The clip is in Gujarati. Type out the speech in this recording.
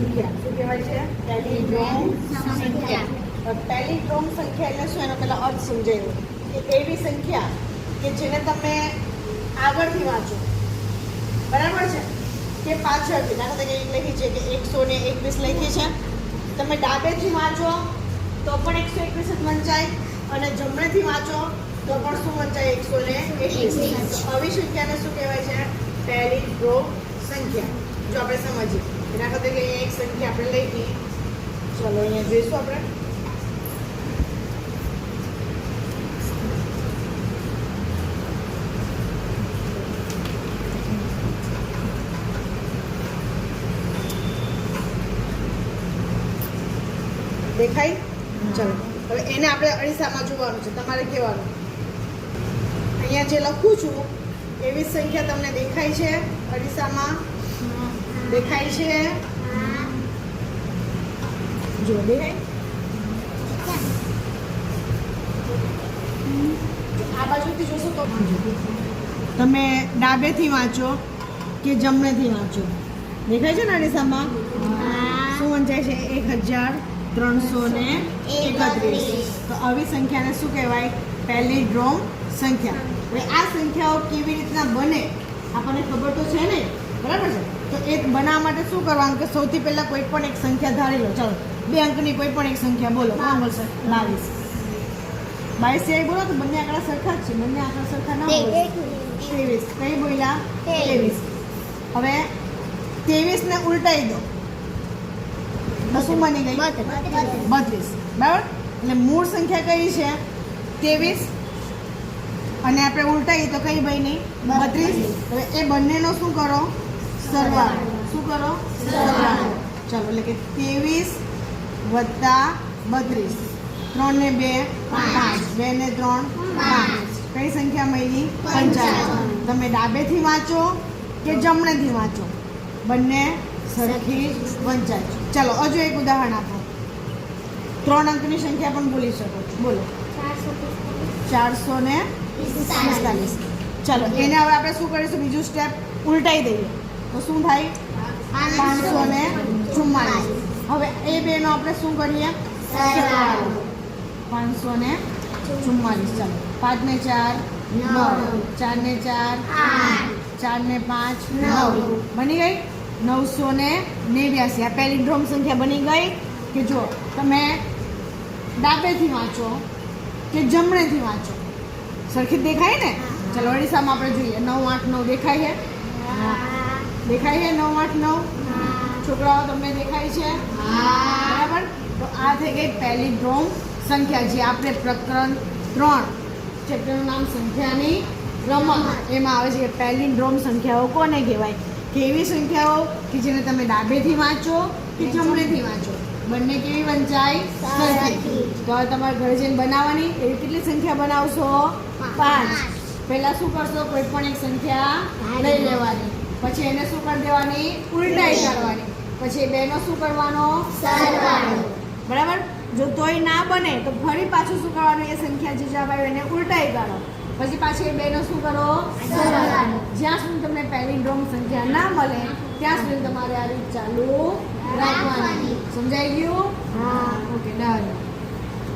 સંખ્યા શું કહેવાય છે? પેલિન્ડ્રોમ સંખ્યા. પેલિન્ડ્રોમ સંખ્યા એટલે શું? એનો પહેલા અર્થ સમજાવ્યો કે એવી સંખ્યા કે જેને તમે આગળથી વાંચો, બરાબર છે, કે પાછળથી. દાખલા તરીકે લખી છે કે 121 લખી છે, તમે ડાબેથી વાંચો તો પણ 121 જ વંચાય અને જમણેથી વાંચો તો પણ શું વંચાય? 121. તો આવી સંખ્યાને શું કહેવાય છે? પેલિન્ડ્રોમ સંખ્યા. જો આપણે સમજીએ, દાખલા તરીકે અહીંયા એક સંખ્યા આપણે લખી, ચલો અહીંયા જોઈશું આપણે. દેખાય? ચલો હવે એને આપણે અરીસામાં જોવાનું છે. તમારે કહેવાનું અહીંયા જે લખું છું એવી સંખ્યા તમને દેખાય છે અરીસામાં? દેખાય છે? જો દેખાય? આ બાજુથી જોશો તો તમે ડાબેથી વાંચો કે જમણેથી વાંચો, દેખાય છે ને અરીસામાં? શું વંચાય છે? 1331. તો આવી સંખ્યાને શું કહેવાય? પેલિન્ડ્રોમ સંખ્યા. હવે આ સંખ્યાઓ કેવી રીતના બને આપણને ખબર તો છે ને, બરાબર છે? તો એ બનાવવા માટે શું કરવાનું કે સૌથી પહેલા કોઈ પણ એક સંખ્યા ધારી લો. ચાલો 2 અંકની કોઈ પણ એક સંખ્યા બોલો. કોણ બોલશે? 22 સિવાય બોલો તો બંને આંકડા સરખા જ છે. બંને આંકડા સરખા ના બોલો. 23. કઈ બોલ્યા? 23. હવે 23 ને ઉલટાઈ દો તો શું બની ગઈ? 32. બરાબર? એટલે મૂળ સંખ્યા કઈ છે? 23 અને આપણે ઉલટાઈ તો કઈ બની? 32. હવે એ બંનેનો શું કરો? સરવાળો. શું કરો? સરવાળો. ચાલો એટલે કે 23 વત્તા 32. 3 ને 2 5. 2 ને 3 5. કઈ સંખ્યા મળી? 55. તમે ડાબેથી વાંચો કે જમણેથી વાંચો, બંને સરખી જ વંચાય. ચાલો હજુ એક ઉદાહરણ આપો. 3 અંકની સંખ્યા પણ બોલી શકો છો. બોલો. 445. ચાલો એને હવે આપણે શું કરીશું? બીજું સ્ટેપ ઉલટાઈ દઈએ તો શું થાય? 544. હવે એ બેનો આપણે શું કરીએ? સરવાળો. 544. ચાલો 5 ને 4 9, 4 ને 4 8, 4 ને 5 9. બની ગઈ 989. આ પેલિન્ડ્રોમ સંખ્યા બની ગઈ કે જો તમે ડાબેથી વાંચો કે જમણેથી વાંચો સરખી જ દેખાય ને? ચલો અરીસામાં આપણે જોઈએ. 989 દેખાય છે? દેખાય છે? 989 છોકરાઓ તમને દેખાય છે? બરાબર. તો આ થઈ ગઈ પેલિન્ડ્રોમ સંખ્યા, જે આપણે પ્રકરણ 3 ચેપ્ટરનું નામ સંખ્યાની રમત, એમાં આવે છે કે પેલિન્ડ્રોમ સંખ્યાઓ કોને કહેવાય? કે એવી સંખ્યાઓ કે જેને તમે ડાબેથી વાંચો કે જમણેથી વાંચો, બંને કેવી વંચાય? સરખી. તો હવે તમારે ઘરે જઈને બનાવવાની. એવી કેટલી સંખ્યા બનાવશો? 5. પહેલા શું કરશો? કોઈ પણ એક સંખ્યા લઈ લેવાની, પછી એને શું કરી દેવાની? ઉલટાઈ કરવાની. પછી બેનો શું કરવાનો? સરવાળો. બરાબર. જો તોય ના બને તો ફરી પાછું શું કરવાનું? એ સંખ્યા જે જવાબ આવે એને ઉલટાઈ કરો. પછી પાછી એ બેનો શું કરો? સરવાળો. જ્યાં સુધી તમને પેલિન્ડ્રોમ સંખ્યા ના મળે ત્યાં સુધી તમારે આ રીત ચાલુ રાખવાની. સમજાઈ ગયું?